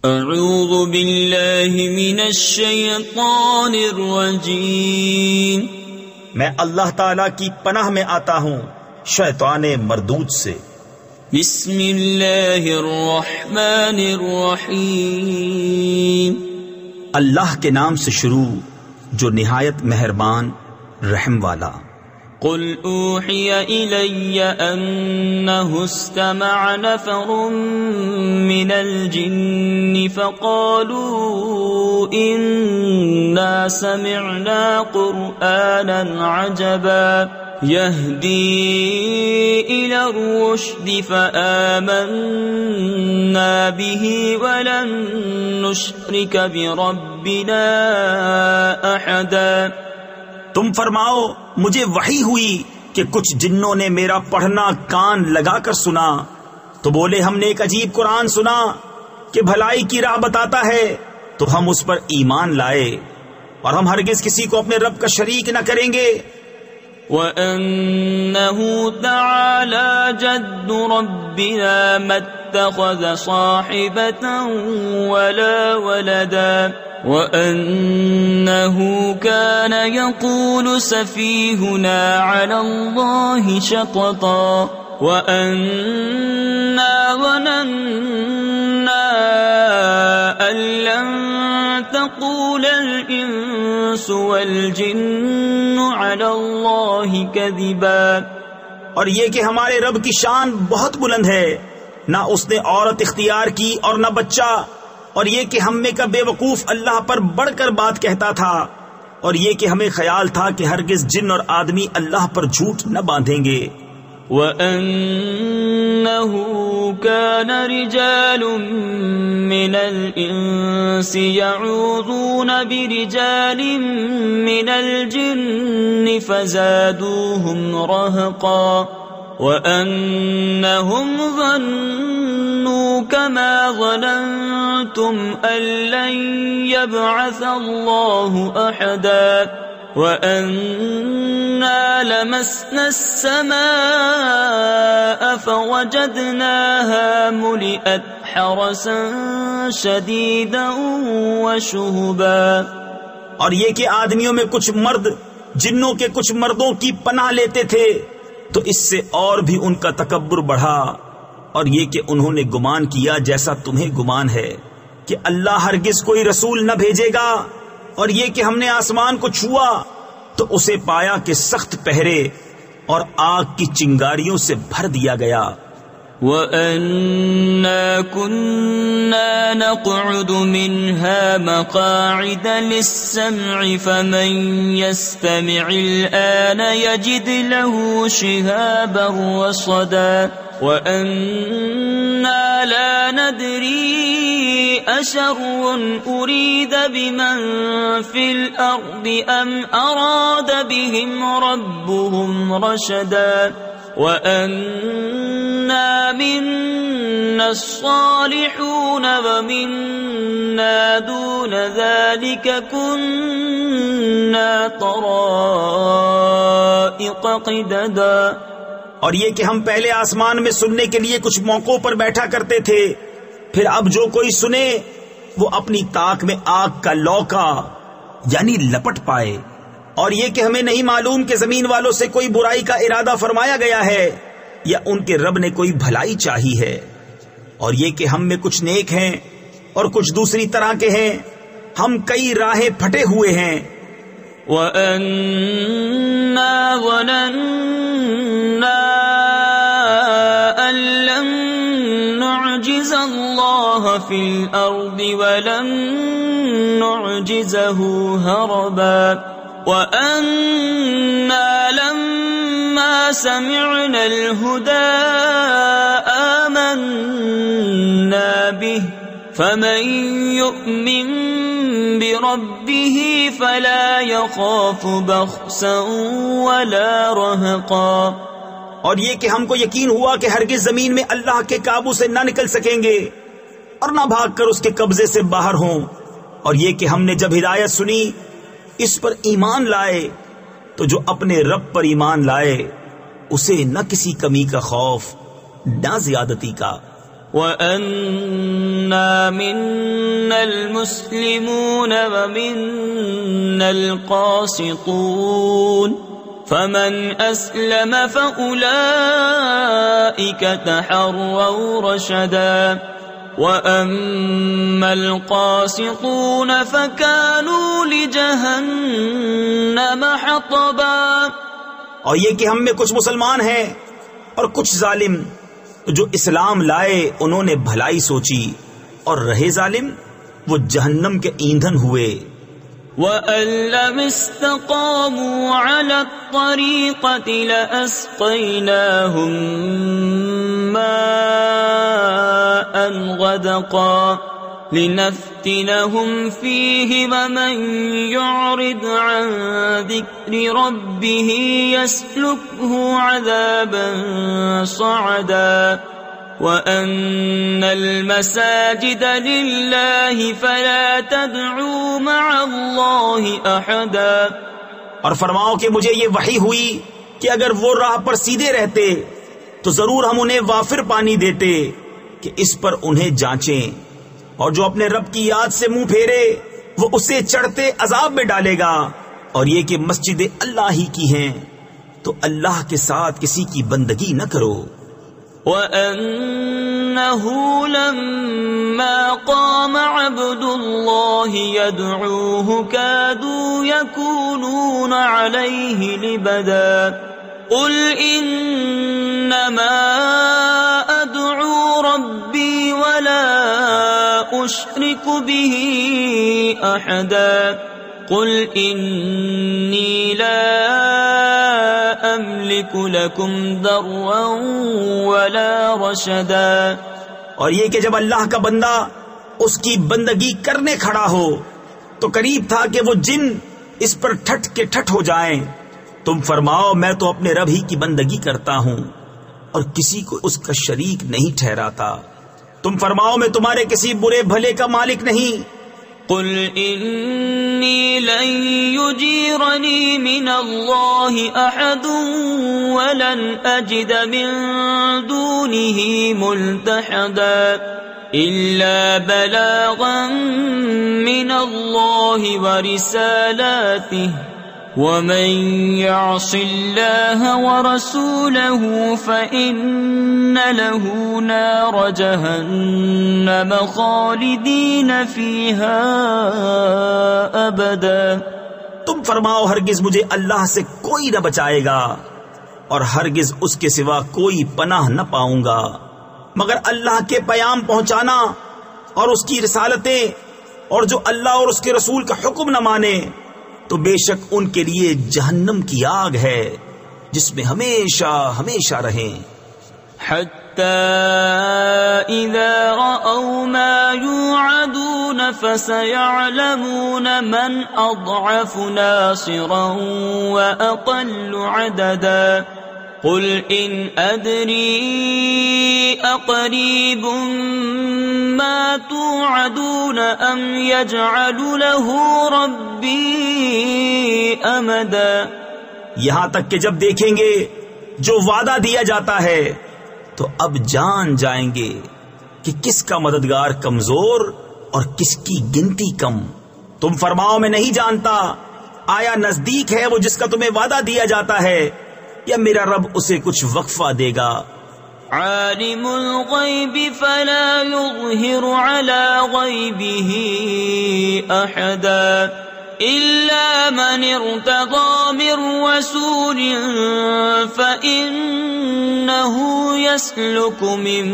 اعوذ باللہ من الشیطان الرجیم، میں اللہ تعالی کی پناہ میں آتا ہوں شیطان مردود سے۔ بسم اللہ الرحمن الرحیم، اللہ کے نام سے شروع جو نہایت مہربان رحم والا۔ قل اوحی الی انہ استمع نفر من الجن فقالوا انا سمعنا قرآنا عجبا يهدي إلى الرشد فآمنا به ولن نشرك بربنا أحدا۔ تم فرماؤ مجھے وحی ہوئی کہ کچھ جنوں نے میرا پڑھنا کان لگا کر سنا تو بولے ہم نے ایک عجیب قرآن سنا کہ بھلائی کی راہ بتاتا ہے، تو ہم اس پر ایمان لائے اور ہم ہرگز کسی کو اپنے رب کا شریک نہ کریں گے۔ وَأَنَّهُ تَعَالَى جَدُّ رَبِّنَا مَا اتَّخَذَ صَاحِبَةً وَلَا وَلَدًا وَأَنَّهُ كَانَ يَقُولُ سَفِيهُنَا عَلَى اللَّهِ شَطَطًا وَأَنَّا ظَنَنَّا أَن لَّن تَقُولَ الْإِنسُ وَالْجِنُّ عَلَى اللَّهِ كَذِبًا۔ اور یہ کہ ہمارے رب کی شان بہت بلند ہے، نہ اس نے عورت اختیار کی اور نہ بچہ، اور یہ کہ ہم میں کا بے وقوف اللہ پر بڑھ کر بات کہتا تھا، اور یہ کہ ہمیں خیال تھا کہ ہرگز جن اور آدمی اللہ پر جھوٹ نہ باندھیں گے۔ وَأَنَّهُ كَانَ رِجَالٌ مِّنَ الْإِنسِ يَعُوذُونَ بِرِجَالٍ مِّنَ الْجِنِّ فَزَادُوهُمْ رَهَقًا وَأَنَّهُمْ ظَنُّوا كَمَا ظَنَنتُمْ أَن لَّن يَبْعَثَ اللَّهُ أَحَدًا وَأَنَّا لَمَسْنَا السَّمَاءَ فَوَجَدْنَاهَا مُلِئَتْ حَرَسًا شَدِيدًا وَشُهُبًا۔ اور یہ کہ آدمیوں میں کچھ مرد جنوں کے کچھ مردوں کی پناہ لیتے تھے تو اس سے اور بھی ان کا تکبر بڑھا، اور یہ کہ انہوں نے گمان کیا جیسا تمہیں گمان ہے کہ اللہ ہرگز کوئی رسول نہ بھیجے گا، اور یہ کہ ہم نے آسمان کو چھوا تو اسے پایا کہ سخت پہرے اور آگ کی چنگاریوں سے بھر دیا گیا۔ وَأَنَّا كُنَّا نَقْعُدُ مِنْهَا مَقَاعِدَ لِلسَّمْعِ فَمَنْ يَسْتَمِعِ الْآنَ يَجِدْ لَهُ شِهَابًا رَصَدًا وَأَنَّا لَا نَدْرِي أَشَرٌّ أُرِيدَ بِمَنْ فِي الْأَرْضِ أَمْ أَرَادَ بِهِمْ رَبُّهُمْ رَشَدًا وَأَنَّا مِنَّا الصَّالِحُونَ وَمِنَّا دُونَ ذَلِكَ كُنَّا طَرَائِقَ قِدَدًا۔ اور یہ کہ ہم پہلے آسمان میں سننے کے لیے کچھ موقعوں پر بیٹھا کرتے تھے، پھر اب جو کوئی سنے وہ اپنی طاق میں آگ کا لوکا یعنی لپٹ پائے۔ اور یہ کہ ہمیں نہیں معلوم کہ زمین والوں سے کوئی برائی کا ارادہ فرمایا گیا ہے یا ان کے رب نے کوئی بھلائی چاہی ہے، اور یہ کہ ہم میں کچھ نیک ہیں اور کچھ دوسری طرح کے ہیں، ہم کئی راہیں پھٹے ہوئے ہیں۔ وَأَنَّا ظَنَنَّا أَن لَّن نُّعْجِزَ اللَّهَ فِي الْأَرْضِ وَلَن نُّعْجِزَهُ هَرَبًا وَأَنَّا لَمَّا سَمِعْنَا الْهُدَىٰ آمَنَّا بِهِ فَمَن يُؤْمِن بِرَبِّهِ فَلَا يَخَافُ بَخْسًا وَلَا رَهَقًا۔ اور یہ کہ ہم کو یقین ہوا کہ ہرگز زمین میں اللہ کے قابو سے نہ نکل سکیں گے اور نہ بھاگ کر اس کے قبضے سے باہر ہوں، اور یہ کہ ہم نے جب ہدایت سنی اس پر ایمان لائے، تو جو اپنے رب پر ایمان لائے اسے نہ کسی کمی کا خوف نہ زیادتی کا، وَأَنَّا مِنَّا الْمُسْلِمُونَ وَمِنَّا الْقَاسِطُونَ فَمَنْ أَسْلَمَ فَأُولَئِكَ تَحَرَّوْا رَشَدًا وَأَمَّا الْقَاسِطُونَ فَكَانُوا لِجَهَنَّمَ حَطَبًا۔ اور یہ کہ ہم میں کچھ مسلمان ہیں اور کچھ ظالم، جو اسلام لائے انہوں نے بھلائی سوچی، اور رہے ظالم وہ جہنم کے ایندھن ہوئے۔ وَأَن لَّمْ اسْتَقَامُوا عَلَى الطَّرِيقَةِ لَأَسْقَيْنَاهُم مَّاءً غَدَقًا لِّنَفْتِنَهُمْ فِيهِ وَمَن يُعْرِضْ عَن ذِكْرِ رَبِّهِ يَسْلُكْهُ عَذَابًا صَعَدًا وَأَنَّ الْمَسَاجِدَ لِلَّهِ فَلَا تَدْعُوا مَعَ اللَّهِ أَحَدًا۔ اور فرماؤ کہ مجھے یہ وحی ہوئی کہ اگر وہ راہ پر سیدھے رہتے تو ضرور ہم انہیں وافر پانی دیتے کہ اس پر انہیں جانچیں، اور جو اپنے رب کی یاد سے منہ پھیرے وہ اسے چڑھتے عذاب میں ڈالے گا۔ اور یہ کہ مسجدیں اللہ ہی کی ہیں تو اللہ کے ساتھ کسی کی بندگی نہ کرو۔ وَأَنَّهُ لَمَّا قَامَ عَبْدُ اللَّهِ يَدْعُوهُ كَادُوا يَكُونُونَ عَلَيْهِ لِبَدًا قُلْ إِنَّمَا أَدْعُو رَبِّي وَلَا أُشْرِكُ بِهِ أَحَدًا قُلْ إِنِّي لَا أَمْلِكُ لَكُمْ ضَرًّا وَلَا رَشَدًا۔ اور یہ کہ جب اللہ کا بندہ اس کی بندگی کرنے کھڑا ہو تو قریب تھا کہ وہ جن اس پر ٹھٹ کے ٹھٹ ہو جائیں۔ تم فرماؤ میں تو اپنے رب ہی کی بندگی کرتا ہوں اور کسی کو اس کا شریک نہیں ٹھہراتا۔ تم فرماؤ میں تمہارے کسی برے بھلے کا مالک نہیں۔ قل انی لن یجیرنی من اللہ احد ولن اجد من دونه ملتحدا الا بلاغا من اللہ ورسالاته ومن يعص الله ورسوله فإن له نار جهنم خالدين فيها أبدا۔ تم فرماؤ ہرگز مجھے اللہ سے کوئی نہ بچائے گا اور ہرگز اس کے سوا کوئی پناہ نہ پاؤں گا مگر اللہ کے پیام پہنچانا اور اس کی رسالتیں، اور جو اللہ اور اس کے رسول کا حکم نہ مانے تو بے شک ان کے لیے جہنم کی آگ ہے جس میں ہمیشہ ہمیشہ رہیں۔ حتی اذا رأوا ما یوعدون فسیعلمون من اضعف ناصرا واقل عددا قل ان ادری اقریب ما توعدون ام یجعل له ربی امدا۔ یہاں تک کہ جب دیکھیں گے جو وعدہ دیا جاتا ہے تو اب جان جائیں گے کہ کس کا مددگار کمزور اور کس کی گنتی کم۔ تم فرماؤ میں نہیں جانتا، آیا نزدیک ہے وہ جس کا تمہیں وعدہ دیا جاتا ہے یا میرا رب اسے کچھ وقفہ دے گا؟ عالم الغیب فلا یظہر علی غیبہ احدا الا من ارتضى من رسول فإنه يسلك من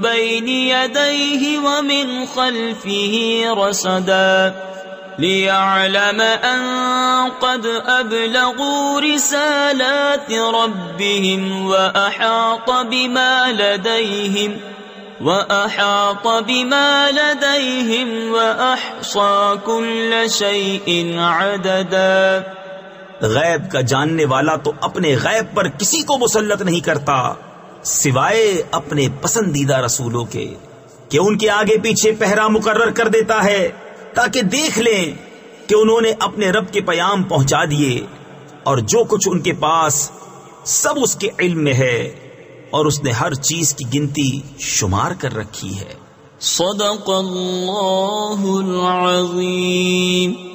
بين يديه ومن خلفه رصدا ليعلم أن قد أبلغوا رسالات ربهم وأحاط بما لديهم وأحصى كل شيء عددا۔ غیب کا جاننے والا تو اپنے غیب پر کسی کو مسلط نہیں کرتا سوائے اپنے پسندیدہ رسولوں کے کہ ان کے آگے پیچھے پہرا مقرر کر دیتا ہے تاکہ دیکھ لیں کہ انہوں نے اپنے رب کے پیام پہنچا دیے، اور جو کچھ ان کے پاس سب اس کے علم میں ہے، اور اس نے ہر چیز کی گنتی شمار کر رکھی ہے۔ صدق اللہ العظیم۔